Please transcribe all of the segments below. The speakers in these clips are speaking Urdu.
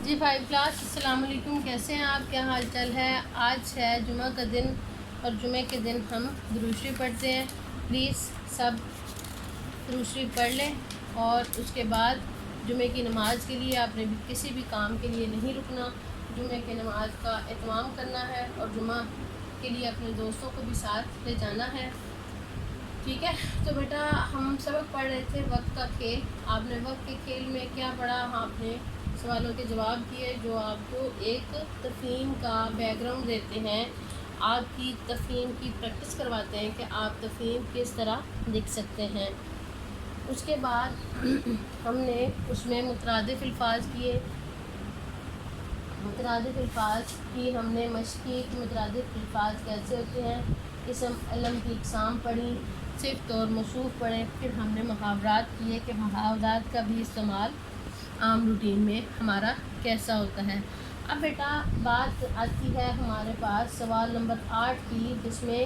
جی 5 کلاس السلام علیکم، کیسے ہیں آپ؟ کیا حال چال ہے؟ آج ہے جمعہ کا دن اور جمعہ کے دن ہم درود شریف پڑھتے ہیں۔ پلیز سب درود شریف پڑھ لیں اور اس کے بعد جمعہ کی نماز کے لیے آپ نے بھی کسی بھی کام کے لیے نہیں رکنا، جمعہ کی نماز کا اہتمام کرنا ہے اور جمعہ کے لیے اپنے دوستوں کو بھی ساتھ لے جانا ہے، ٹھیک ہے؟ تو بیٹا ہم سبق پڑھ رہے تھے وقت کا کھیل۔ آپ نے وقت کے کھیل میں کیا پڑھا؟ آپ نے سوالوں کے جواب دیے جو آپ کو ایک تفہیم کا بیک گراؤنڈ دیتے ہیں، آپ کی تفہیم کی پریکٹس کرواتے ہیں کہ آپ تفہیم کس طرح لکھ سکتے ہیں۔ اس کے بعد ہم نے اس میں مترادف الفاظ کیے، مترادف الفاظ کی ہم نے مشق کی کہ مترادف الفاظ کیسے ہوتے ہیں، اسم علم کی اقسام پڑھی، صفت اور موصوف پڑھے، پھر ہم نے محاورات کیے کہ محاورات کا بھی استعمال عام روٹین میں ہمارا کیسا ہوتا ہے۔ اب بیٹا بات آتی ہے ہمارے پاس سوال نمبر 8 کی، جس میں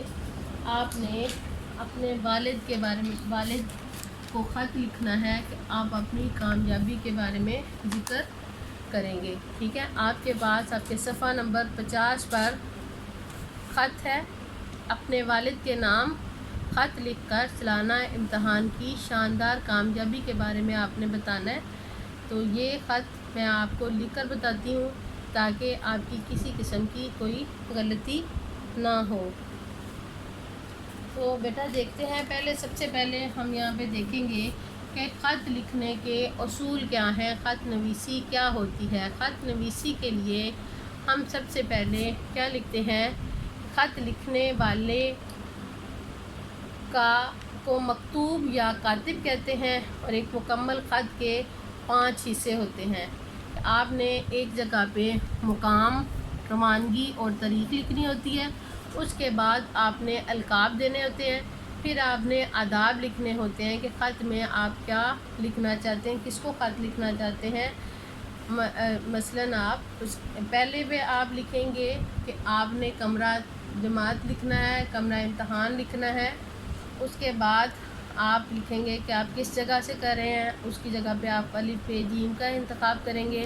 آپ نے اپنے والد کے بارے میں، والد کو خط لکھنا ہے کہ آپ اپنی کامیابی کے بارے میں ذکر کریں گے، ٹھیک ہے؟ آپ کے پاس آپ کے صفحہ نمبر 50 پر خط ہے، اپنے والد کے نام خط لکھ کر سالانہ امتحان کی شاندار کامیابی کے بارے میں آپ نے بتانا ہے۔ تو یہ خط میں آپ کو لکھ کر بتاتی ہوں تاکہ آپ کی کسی قسم کی کوئی غلطی نہ ہو۔ تو بیٹا دیکھتے ہیں، سب سے پہلے ہم یہاں پہ دیکھیں گے کہ خط لکھنے کے اصول کیا ہیں، خط نویسی کیا ہوتی ہے۔ خط نویسی کے لیے ہم سب سے پہلے کیا لکھتے ہیں؟ خط لکھنے والے کو مکتوب یا کاتب کہتے ہیں، اور ایک مکمل خط کے 5 حصے ہوتے ہیں۔ آپ نے ایک جگہ پہ مقام، روانگی اور تاریخ لکھنی ہوتی ہے، اس کے بعد آپ نے القاب دینے ہوتے ہیں، پھر آپ نے آداب لکھنے ہوتے ہیں کہ خط میں آپ کیا لکھنا چاہتے ہیں، کس کو خط لکھنا چاہتے ہیں۔ مثلاً آپ پہلے پہ آپ لکھیں گے کہ آپ نے کمرہ جماعت لکھنا ہے، کمرہ امتحان لکھنا ہے، اس کے بعد آپ لکھیں گے کہ آپ کس جگہ سے کر رہے ہیں، اس کی جگہ پہ آپ الف ب ج کا انتخاب کریں گے،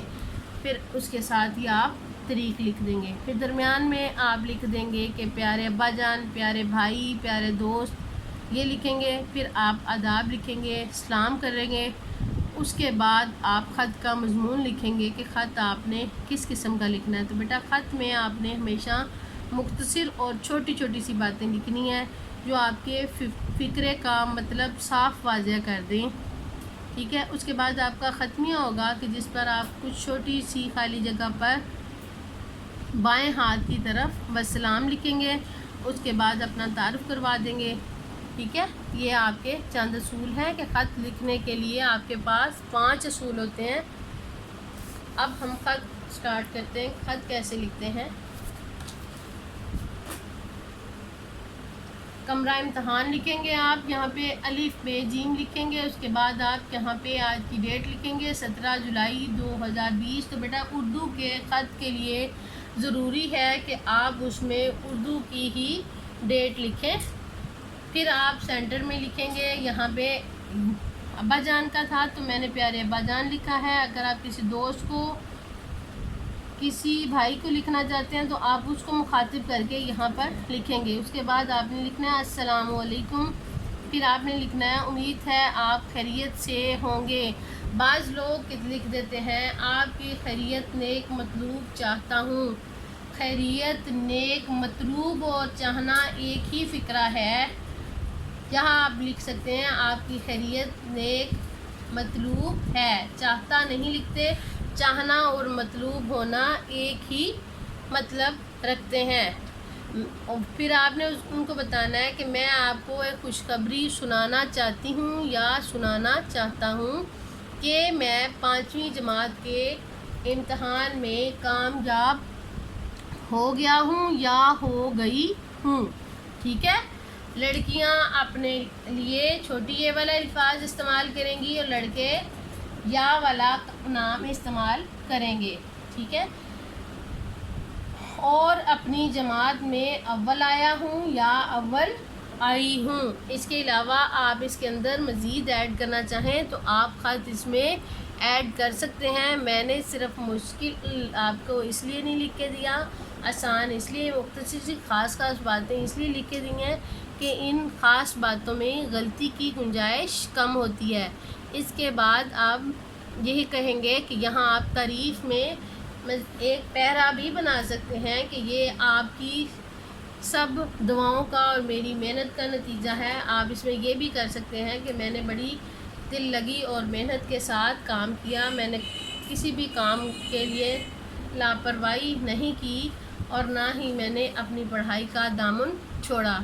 پھر اس کے ساتھ ہی آپ تاریخ لکھ دیں گے، پھر درمیان میں آپ لکھ دیں گے کہ پیارے ابا جان، پیارے بھائی، پیارے دوست، یہ لکھیں گے، پھر آپ آداب لکھیں گے، سلام کریں گے، اس کے بعد آپ خط کا مضمون لکھیں گے کہ خط آپ نے کس قسم کا لکھنا ہے۔ تو بیٹا خط میں آپ نے ہمیشہ مختصر اور چھوٹی چھوٹی سی باتیں لکھنی ہیں جو آپ کے فکرے کا مطلب صاف واضح کر دیں، ٹھیک ہے؟ اس کے بعد آپ کا ختمیہ ہوگا کہ جس پر آپ کچھ چھوٹی سی خالی جگہ پر بائیں ہاتھ کی طرف والسلام لکھیں گے، اس کے بعد اپنا تعارف کروا دیں گے، ٹھیک ہے؟ یہ آپ کے چند اصول ہیں کہ خط لکھنے کے لیے آپ کے پاس 5 اصول ہوتے ہیں۔ اب ہم خط سٹارٹ کرتے ہیں، خط کیسے لکھتے ہیں۔ کمرہ امتحان لکھیں گے آپ، یہاں پہ الف ب ج لکھیں گے، اس کے بعد آپ یہاں پہ آج کی ڈیٹ لکھیں گے 17 جولائی 2020۔ تو بیٹا اردو کے خط کے لیے ضروری ہے کہ آپ اس میں اردو کی ہی ڈیٹ لکھیں، پھر آپ سینٹر میں لکھیں گے، یہاں پہ ابا جان کا تھا تو میں نے پیارے ابا جان لکھا ہے۔ اگر آپ کسی دوست کو، کسی بھائی کو لکھنا چاہتے ہیں تو آپ اس کو مخاطب کر کے یہاں پر لکھیں گے۔ اس کے بعد آپ نے لکھنا ہے السلام علیکم، پھر آپ نے لکھنا ہے امید ہے آپ خیریت سے ہوں گے۔ بعض لوگ لکھ دیتے ہیں آپ کی خیریت نیک مطلوب چاہتا ہوں۔ خیریت نیک مطلوب اور چاہنا ایک ہی فکرہ ہے، یہاں آپ لکھ سکتے ہیں آپ کی خیریت نیک مطلوب ہے، چاہتا نہیں لکھتے، چاہنا اور مطلوب ہونا ایک ہی مطلب رکھتے ہیں۔ پھر آپ نے ان کو بتانا ہے کہ میں آپ کو ایک خوشخبری سنانا چاہتی ہوں یا سنانا چاہتا ہوں کہ میں 5ویں جماعت کے امتحان میں کامیاب ہو گیا ہوں یا ہو گئی ہوں، ٹھیک ہے؟ لڑکیاں اپنے لیے چھوٹی اے والا الفاظ استعمال کریں گی اور لڑکے یا والا نام استعمال کریں گے، ٹھیک ہے؟ اور اپنی جماعت میں اول آیا ہوں یا اول آئی ہوں۔ اس کے علاوہ آپ اس کے اندر مزید ایڈ کرنا چاہیں تو آپ خط اس میں ایڈ کر سکتے ہیں۔ میں نے صرف مشکل آپ کو اس لیے نہیں لکھ کے دیا، آسان اس لیے، مختصر سی خاص باتیں اس لیے لکھ کے دی ہیں کہ ان خاص باتوں میں غلطی کی گنجائش کم ہوتی ہے۔ اس کے بعد آپ یہی کہیں گے کہ یہاں آپ تعریف میں ایک پیرا بھی بنا سکتے ہیں کہ یہ آپ کی سب دعاؤں کا اور میری محنت کا نتیجہ ہے۔ آپ اس میں یہ بھی کر سکتے ہیں کہ میں نے بڑی دل لگی اور محنت کے ساتھ کام کیا، میں نے کسی بھی کام کے لیے لاپرواہی نہیں کی اور نہ ہی میں نے اپنی پڑھائی کا دامن چھوڑا۔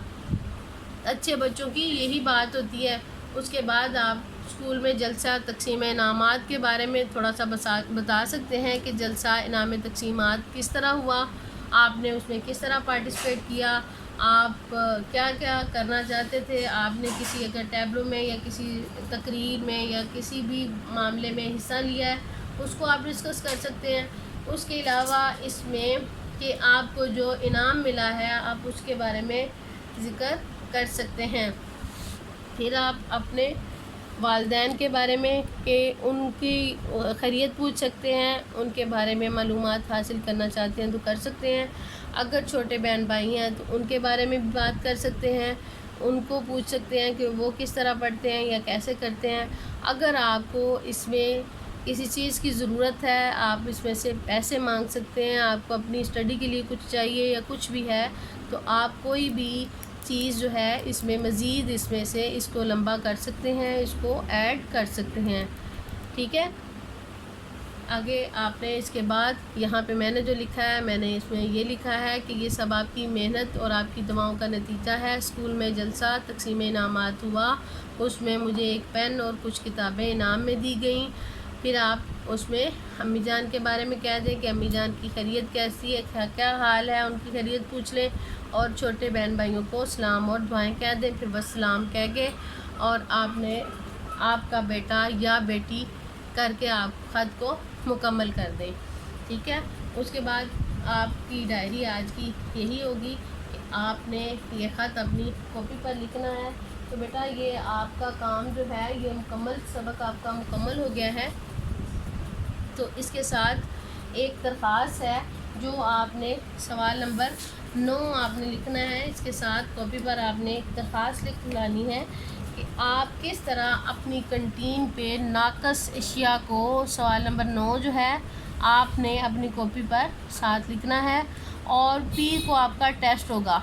اچھے بچوں کی یہی بات ہوتی ہے۔ اس کے بعد آپ اسکول میں جلسہ تقسیم انعامات کے بارے میں تھوڑا سا بتا سکتے ہیں کہ جلسہ انعام تقسیمات کس طرح ہوا، آپ نے اس میں کس طرح پارٹیسپیٹ کیا، آپ کیا کیا کرنا چاہتے تھے، آپ نے کسی اگر ٹیبلو میں یا کسی تقریر میں یا کسی بھی معاملے میں حصہ لیا ہے اس کو آپ ڈسکس کر سکتے ہیں۔ اس کے علاوہ اس میں کہ آپ کو جو انعام ملا ہے آپ اس کے بارے میں ذکر کر سکتے ہیں۔ پھر آپ اپنے والدین کے بارے میں کہ ان کی خیریت پوچھ سکتے ہیں، ان کے بارے میں معلومات حاصل کرنا چاہتے ہیں تو کر سکتے ہیں۔ اگر چھوٹے بہن بھائی ہیں تو ان کے بارے میں بھی بات کر سکتے ہیں، ان کو پوچھ سکتے ہیں کہ وہ کس طرح پڑھتے ہیں یا کیسے کرتے ہیں۔ اگر آپ کو اس میں کسی چیز کی ضرورت ہے آپ اس میں سے پیسے مانگ سکتے ہیں، آپ کو اپنی اسٹڈی کے لیے کچھ چاہیے یا کچھ بھی ہے تو آپ کوئی بھی چیز جو ہے اس میں مزید اس میں سے اس کو لمبا کر سکتے ہیں، اس کو ایڈ کر سکتے ہیں، ٹھیک ہے۔ آگے آپ نے اس کے بعد یہاں پہ میں نے جو لکھا ہے میں نے اس میں یہ لکھا ہے کہ یہ سب آپ کی محنت اور آپ کی دعاؤں کا نتیجہ ہے۔ اسکول میں جلسہ تقسیم انعامات ہوا، اس میں مجھے ایک پین اور کچھ کتابیں انعام میں دی گئیں۔ پھر آپ اس میں امی جان کے بارے میں کہہ دیں کہ امی جان کی خیریت کیسی ہے، کیا حال ہے، ان کی خیریت پوچھ لیں اور چھوٹے بہن بھائیوں کو سلام اور دعائیں کہہ دیں۔ پھر بس سلام کہہ کے اور آپ نے آپ کا بیٹا یا بیٹی کر کے آپ خط کو مکمل کر دیں، ٹھیک ہے۔ اس کے بعد آپ کی ڈائری آج کی یہی ہوگی کہ آپ نے یہ خط اپنی کاپی پر لکھنا ہے۔ تو بیٹا یہ آپ کا کام جو ہے یہ مکمل، سبق آپ کا مکمل ہو گیا ہے۔ تو اس کے ساتھ ایک درخواست ہے جو آپ نے سوال نمبر 9 آپ نے لکھنا ہے، اس کے ساتھ کاپی پر آپ نے ایک درخواست لکھ لانی ہے کہ آپ کس طرح اپنی کنٹین پہ ناقص اشیاء کو، سوال نمبر 9 جو ہے آپ نے اپنی کاپی پر ساتھ لکھنا ہے۔ اور پیر کو آپ کا ٹیسٹ ہوگا،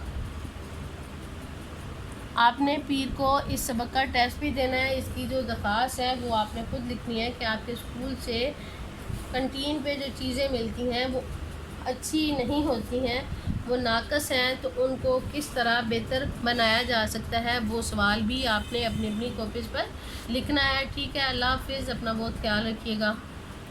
آپ نے پیر کو اس سبق کا ٹیسٹ بھی دینا ہے۔ اس کی جو درخواست ہے وہ آپ نے خود لکھنی ہے کہ آپ کے اسکول سے کنٹین پہ جو چیزیں ملتی ہیں وہ اچھی نہیں ہوتی ہیں، وہ ناقص ہیں، تو ان کو کس طرح بہتر بنایا جا سکتا ہے وہ سوال بھی آپ نے اپنی کاپیز پر لکھنا ہے، ٹھیک ہے۔ اللہ حافظ، اپنا بہت خیال رکھیے گا۔